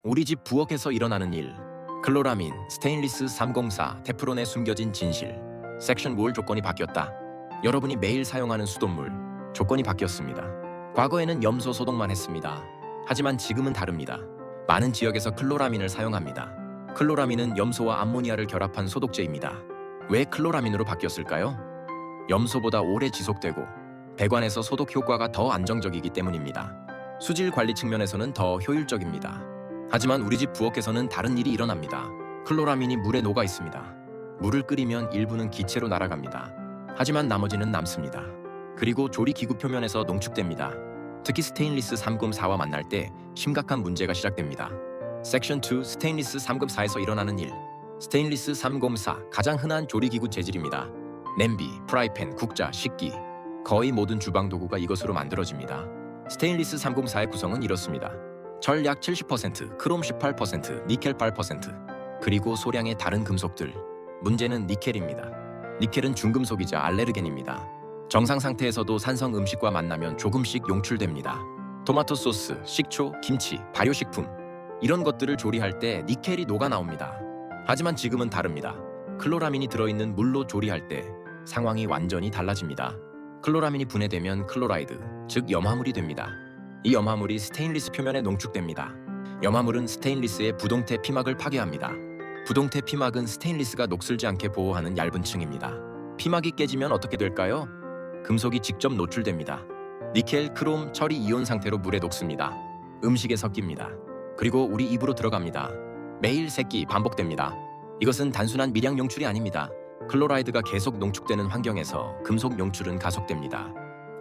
우리 집 부엌에서 일어나는 일. 클로라민, 스테인리스 304, 테프론에 숨겨진 진실. 섹션 뭘 조건이 바뀌었다. 여러분이 매일 사용하는 수돗물. 조건이 바뀌었습니다. 과거에는 염소 소독만 했습니다. 하지만 지금은 다릅니다. 많은 지역에서 클로라민을 사용합니다. 클로라민은 염소와 암모니아를 결합한 소독제입니다. 왜 클로라민으로 바뀌었을까요? 염소보다 오래 지속되고 배관에서 소독 효과가 더 안정적이기 때문입니다. 수질 관리 측면에서는 더 효율적입니다. 하지만 우리 집 부엌에서는 다른 일이 일어납니다. 클로라민이 물에 녹아 있습니다. 물을 끓이면 일부는 기체로 날아갑니다. 하지만 나머지는 남습니다. 그리고 조리기구 표면에서 농축됩니다. 특히 스테인리스 304와 만날 때 심각한 문제가 시작됩니다. 섹션 2 스테인리스 304에서 일어나는 일. 스테인리스 304 가장 흔한 조리기구 재질입니다. 냄비, 프라이팬, 국자, 식기 거의 모든 주방 도구가 이것으로 만들어집니다. 스테인리스 304의 구성은 이렇습니다. 절 약 70%, 크롬 18%, 니켈 8%, 그리고 소량의 다른 금속들. 문제는 니켈입니다. 니켈은 중금속이자 알레르겐입니다. 정상 상태에서도 산성 음식과 만나면 조금씩 용출됩니다. 토마토 소스, 식초, 김치, 발효식품 이런 것들을 조리할 때 니켈이 녹아 나옵니다. 하지만 지금은 다릅니다. 클로라민이 들어있는 물로 조리할 때 상황이 완전히 달라집니다. 클로라민이 분해되면 클로라이드, 즉 염화물이 됩니다. 이 염화물이 스테인리스 표면에 농축됩니다. 염화물은 스테인리스의 부동태 피막을 파괴합니다. 부동태 피막은 스테인리스가 녹슬지 않게 보호하는 얇은 층입니다. 피막이 깨지면 어떻게 될까요? 금속이 직접 노출됩니다. 니켈, 크롬, 철이 이온 상태로 물에 녹습니다. 음식에 섞입니다. 그리고 우리 입으로 들어갑니다. 매일 세끼 반복됩니다. 이것은 단순한 밀양 용출이 아닙니다. 클로라이드가 계속 농축되는 환경에서 금속 용출은 가속됩니다.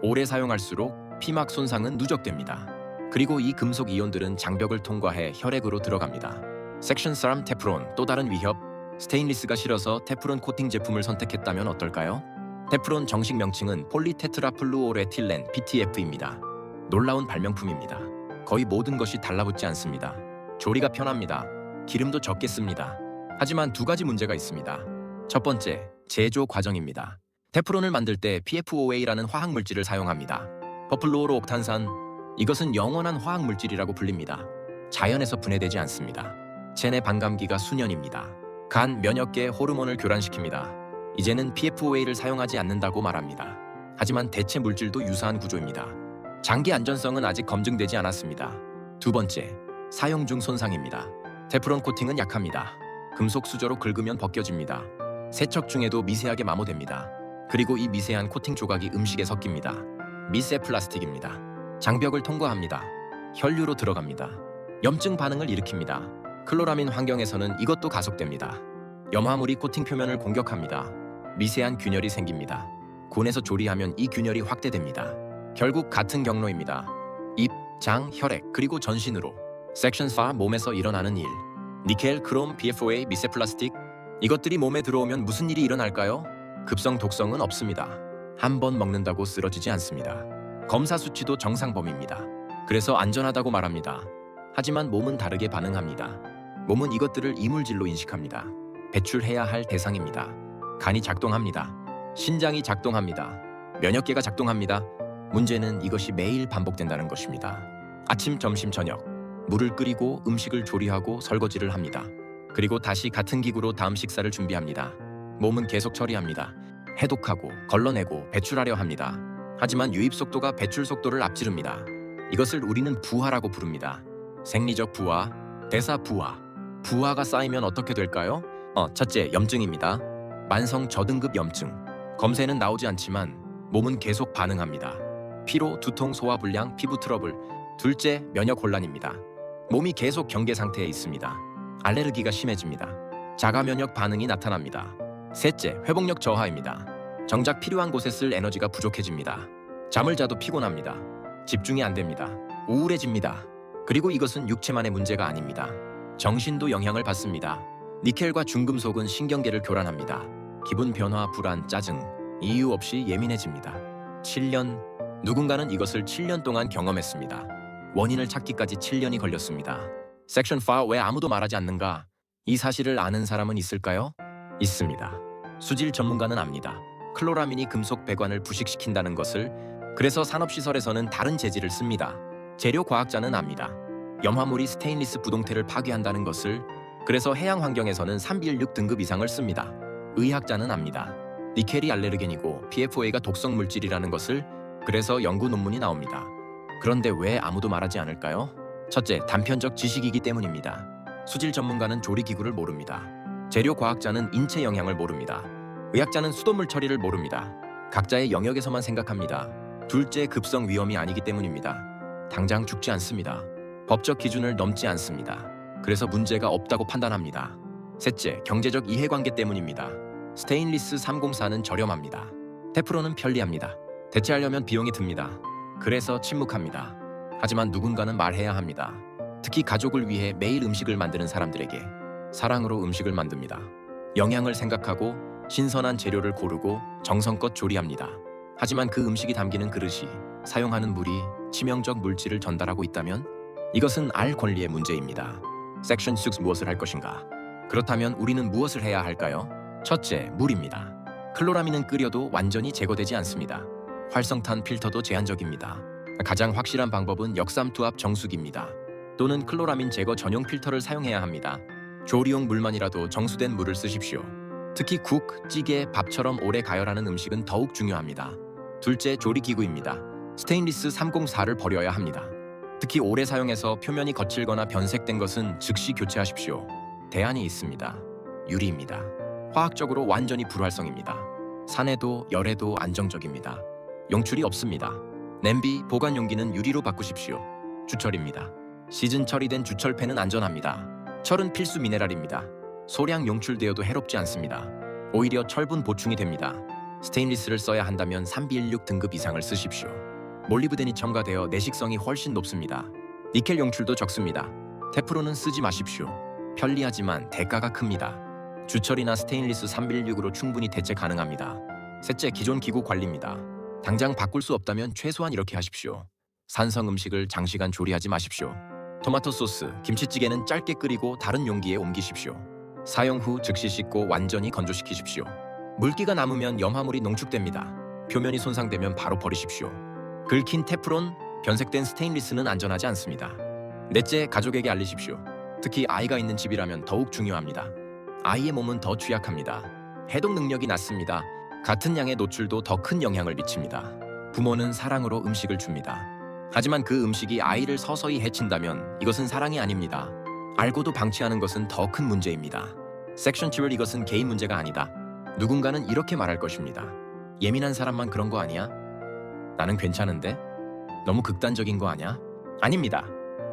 오래 사용할수록 피막 손상은 누적됩니다. 그리고 이 금속 이온들은 장벽을 통과해 혈액으로 들어갑니다. 섹션 3 테프론 또 다른 위협. 스테인리스가 싫어서 테프론 코팅 제품을 선택했다면 어떨까요? 테프론 정식 명칭은 폴리테트라플루오레틸렌 PTF입니다. 놀라운 발명품입니다. 거의 모든 것이 달라붙지 않습니다. 조리가 편합니다. 기름도 적게 씁니다. 하지만 두 가지 문제가 있습니다. 첫 번째, 제조 과정입니다. 테프론을 만들 때 PFOA라는 화학 물질을 사용합니다. 퍼플루오로옥탄산, 이것은 영원한 화학 물질이라고 불립니다. 자연에서 분해되지 않습니다. 체내 반감기가 수년입니다. 간, 면역계, 호르몬을 교란시킵니다. 이제는 PFOA를 사용하지 않는다고 말합니다. 하지만 대체 물질도 유사한 구조입니다. 장기 안전성은 아직 검증되지 않았습니다. 두 번째, 사용 중 손상입니다. 테프론 코팅은 약합니다. 금속 수저로 긁으면 벗겨집니다. 세척 중에도 미세하게 마모됩니다. 그리고 이 미세한 코팅 조각이 음식에 섞입니다. 미세 플라스틱입니다. 장벽을 통과합니다. 혈류로 들어갑니다. 염증 반응을 일으킵니다. 클로라민 환경에서는 이것도 가속됩니다. 염화물이 코팅 표면을 공격합니다. 미세한 균열이 생깁니다. 곤에서 조리하면 이 균열이 확대됩니다. 결국 같은 경로입니다. 입, 장, 혈액, 그리고 전신으로. 섹션 4 몸에서 일어나는 일. 니켈, 크롬, PFOA, 미세 플라스틱 이것들이 몸에 들어오면 무슨 일이 일어날까요? 급성 독성은 없습니다. 한 번 먹는다고 쓰러지지 않습니다. 검사 수치도 정상 범위입니다. 그래서 안전하다고 말합니다. 하지만 몸은 다르게 반응합니다. 몸은 이것들을 이물질로 인식합니다. 배출해야 할 대상입니다. 간이 작동합니다. 신장이 작동합니다. 면역계가 작동합니다. 문제는 이것이 매일 반복된다는 것입니다. 아침, 점심, 저녁 물을 끓이고 음식을 조리하고 설거지를 합니다. 그리고 다시 같은 기구로 다음 식사를 준비합니다. 몸은 계속 처리합니다. 해독하고 걸러내고 배출하려 합니다. 하지만 유입 속도가 배출 속도를 앞지릅니다. 이것을 우리는 부하라고 부릅니다. 생리적 부하, 대사 부하. 부하가 쌓이면 어떻게 될까요? 첫째, 염증입니다. 만성 저등급 염증. 검사에는 나오지 않지만 몸은 계속 반응합니다. 피로, 두통, 소화불량, 피부 트러블. 둘째, 면역 혼란입니다. 몸이 계속 경계 상태에 있습니다. 알레르기가 심해집니다. 자가 면역 반응이 나타납니다. 셋째, 회복력 저하입니다. 정작 필요한 곳에 쓸 에너지가 부족해집니다. 잠을 자도 피곤합니다. 집중이 안 됩니다. 우울해집니다. 그리고 이것은 육체만의 문제가 아닙니다. 정신도 영향을 받습니다. 니켈과 중금속은 신경계를 교란합니다. 기분 변화, 불안, 짜증, 이유 없이 예민해집니다. 7년, 누군가는 이것을 7년 동안 경험했습니다. 원인을 찾기까지 7년이 걸렸습니다. 섹션 4 왜 아무도 말하지 않는가? 이 사실을 아는 사람은 있을까요? 있습니다. 수질 전문가는 압니다. 클로라민이 금속 배관을 부식시킨다는 것을. 그래서 산업시설에서는 다른 재질을 씁니다. 재료 과학자는 압니다. 염화물이 스테인리스 부동태를 파괴한다는 것을, 그래서 해양 환경에서는 316 등급 이상을 씁니다. 의학자는 압니다. 니켈이 알레르겐이고 PFOA가 독성 물질이라는 것을, 그래서 연구 논문이 나옵니다. 그런데 왜 아무도 말하지 않을까요? 첫째, 단편적 지식이기 때문입니다. 수질 전문가는 조리기구를 모릅니다. 재료 과학자는 인체 영향을 모릅니다. 의학자는 수돗물 처리를 모릅니다. 각자의 영역에서만 생각합니다. 둘째, 급성 위험이 아니기 때문입니다. 당장 죽지 않습니다. 법적 기준을 넘지 않습니다. 그래서 문제가 없다고 판단합니다. 셋째, 경제적 이해관계 때문입니다. 스테인리스 304는 저렴합니다. 테프론은 편리합니다. 대체하려면 비용이 듭니다. 그래서 침묵합니다. 하지만 누군가는 말해야 합니다. 특히 가족을 위해 매일 음식을 만드는 사람들에게 사랑으로 음식을 만듭니다. 영양을 생각하고 신선한 재료를 고르고 정성껏 조리합니다. 하지만 그 음식이 담기는 그릇이 사용하는 물이 치명적 물질을 전달하고 있다면 이것은 알 권리의 문제입니다. 섹션 6 무엇을 할 것인가? 그렇다면 우리는 무엇을 해야 할까요? 첫째, 물입니다. 클로라민은 끓여도 완전히 제거되지 않습니다. 활성탄 필터도 제한적입니다. 가장 확실한 방법은 역삼투압 정수기입니다. 또는 클로라민 제거 전용 필터를 사용해야 합니다. 조리용 물만이라도 정수된 물을 쓰십시오. 특히 국, 찌개, 밥처럼 오래 가열하는 음식은 더욱 중요합니다. 둘째, 조리기구입니다. 스테인리스 304를 버려야 합니다. 특히 오래 사용해서 표면이 거칠거나 변색된 것은 즉시 교체하십시오. 대안이 있습니다. 유리입니다. 화학적으로 완전히 불활성입니다. 산에도 열에도 안정적입니다. 용출이 없습니다. 냄비, 보관 용기는 유리로 바꾸십시오. 주철입니다. 시즌 처리된 주철팬은 안전합니다. 철은 필수 미네랄입니다. 소량 용출되어도 해롭지 않습니다. 오히려 철분 보충이 됩니다. 스테인리스를 써야 한다면 316 등급 이상을 쓰십시오. 몰리브덴이 첨가되어 내식성이 훨씬 높습니다. 니켈 용출도 적습니다. 테프론은 쓰지 마십시오. 편리하지만 대가가 큽니다. 주철이나 스테인리스 316으로 충분히 대체 가능합니다. 셋째, 기존 기구 관리입니다. 당장 바꿀 수 없다면 최소한 이렇게 하십시오. 산성 음식을 장시간 조리하지 마십시오. 토마토 소스, 김치찌개는 짧게 끓이고 다른 용기에 옮기십시오. 사용 후 즉시 씻고 완전히 건조시키십시오. 물기가 남으면 염화물이 농축됩니다. 표면이 손상되면 바로 버리십시오. 긁힌 테프론, 변색된 스테인리스는 안전하지 않습니다. 넷째, 가족에게 알리십시오. 특히 아이가 있는 집이라면 더욱 중요합니다. 아이의 몸은 더 취약합니다. 해독 능력이 낮습니다. 같은 양의 노출도 더 큰 영향을 미칩니다. 부모는 사랑으로 음식을 줍니다. 하지만 그 음식이 아이를 서서히 해친다면 이것은 사랑이 아닙니다. 알고도 방치하는 것은 더 큰 문제입니다. 섹션 7, 이것은 개인 문제가 아니다. 누군가는 이렇게 말할 것입니다. 예민한 사람만 그런 거 아니야? 나는 괜찮은데? 너무 극단적인 거 아니야? 아닙니다.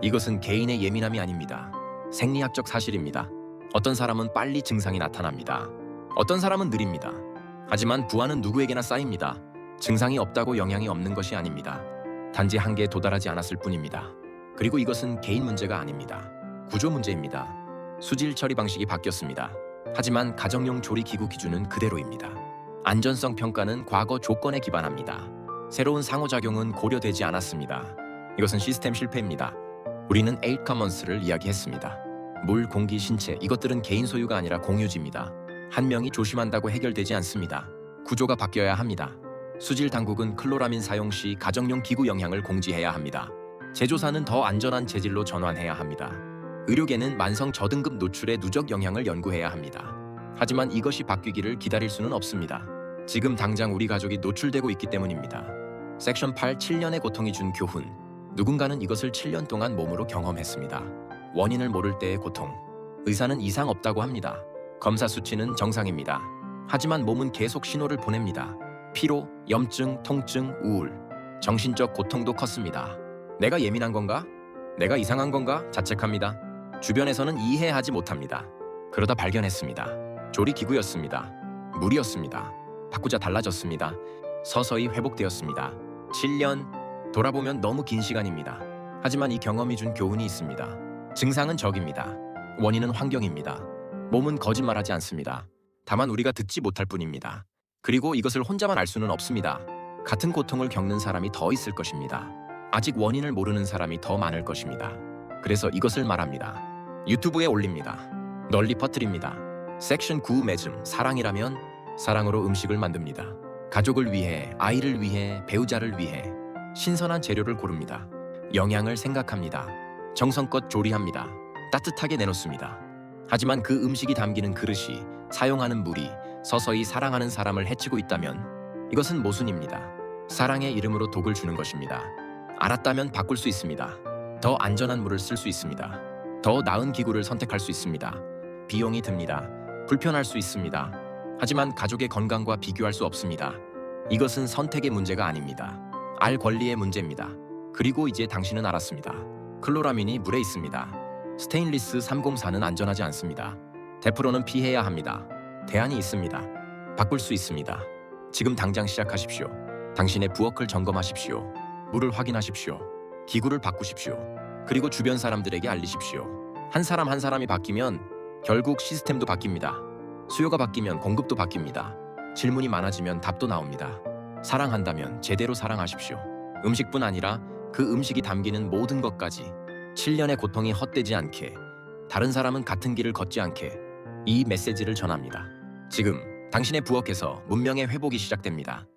이것은 개인의 예민함이 아닙니다. 생리학적 사실입니다. 어떤 사람은 빨리 증상이 나타납니다. 어떤 사람은 느립니다. 하지만 부하는 누구에게나 쌓입니다. 증상이 없다고 영향이 없는 것이 아닙니다. 단지 한계에 도달하지 않았을 뿐입니다. 그리고 이것은 개인 문제가 아닙니다. 구조 문제입니다. 수질 처리 방식이 바뀌었습니다. 하지만 가정용 조리기구 기준은 그대로입니다. 안전성 평가는 과거 조건에 기반합니다. 새로운 상호작용은 고려되지 않았습니다. 이것은 시스템 실패입니다. 우리는 8 커먼스를 이야기했습니다. 물, 공기, 신체, 이것들은 개인 소유가 아니라 공유지입니다. 한 명이 조심한다고 해결되지 않습니다. 구조가 바뀌어야 합니다. 수질 당국은 클로라민 사용 시 가정용 기구 영향을 공지해야 합니다. 제조사는 더 안전한 재질로 전환해야 합니다. 의료계는 만성 저등급 노출의 누적 영향을 연구해야 합니다. 하지만 이것이 바뀌기를 기다릴 수는 없습니다. 지금 당장 우리 가족이 노출되고 있기 때문입니다. 섹션 8, 7년의 고통이 준 교훈. 누군가는 이것을 7년 동안 몸으로 경험했습니다. 원인을 모를 때의 고통. 의사는 이상 없다고 합니다. 검사 수치는 정상입니다. 하지만 몸은 계속 신호를 보냅니다. 피로, 염증, 통증, 우울. 정신적 고통도 컸습니다. 내가 예민한 건가? 내가 이상한 건가? 자책합니다. 주변에서는 이해하지 못합니다. 그러다 발견했습니다. 조리기구였습니다. 물이었습니다. 바꾸자 달라졌습니다. 서서히 회복되었습니다. 7년, 돌아보면 너무 긴 시간입니다. 하지만 이 경험이 준 교훈이 있습니다. 증상은 적입니다. 원인은 환경입니다. 몸은 거짓말하지 않습니다. 다만 우리가 듣지 못할 뿐입니다. 그리고 이것을 혼자만 알 수는 없습니다. 같은 고통을 겪는 사람이 더 있을 것입니다. 아직 원인을 모르는 사람이 더 많을 것입니다. 그래서 이것을 말합니다. 유튜브에 올립니다. 널리 퍼뜨립니다. 섹션 9 매즘, 사랑이라면 사랑으로 음식을 만듭니다. 가족을 위해, 아이를 위해, 배우자를 위해 신선한 재료를 고릅니다. 영양을 생각합니다. 정성껏 조리합니다. 따뜻하게 내놓습니다. 하지만 그 음식이 담기는 그릇이, 사용하는 물이 서서히 사랑하는 사람을 해치고 있다면 이것은 모순입니다. 사랑의 이름으로 독을 주는 것입니다. 알았다면 바꿀 수 있습니다. 더 안전한 물을 쓸 수 있습니다. 더 나은 기구를 선택할 수 있습니다. 비용이 듭니다. 불편할 수 있습니다. 하지만 가족의 건강과 비교할 수 없습니다. 이것은 선택의 문제가 아닙니다. 알 권리의 문제입니다. 그리고 이제 당신은 알았습니다. 클로라민이 물에 있습니다. 스테인리스 304는 안전하지 않습니다. 테프론은 피해야 합니다. 대안이 있습니다. 바꿀 수 있습니다. 지금 당장 시작하십시오. 당신의 부엌을 점검하십시오. 물을 확인하십시오. 기구를 바꾸십시오. 그리고 주변 사람들에게 알리십시오. 한 사람 한 사람이 바뀌면 결국 시스템도 바뀝니다. 수요가 바뀌면 공급도 바뀝니다. 질문이 많아지면 답도 나옵니다. 사랑한다면 제대로 사랑하십시오. 음식뿐 아니라 그 음식이 담기는 모든 것까지. 7년의 고통이 헛되지 않게, 다른 사람은 같은 길을 걷지 않게 이 메시지를 전합니다. 지금 당신의 부엌에서 문명의 회복이 시작됩니다.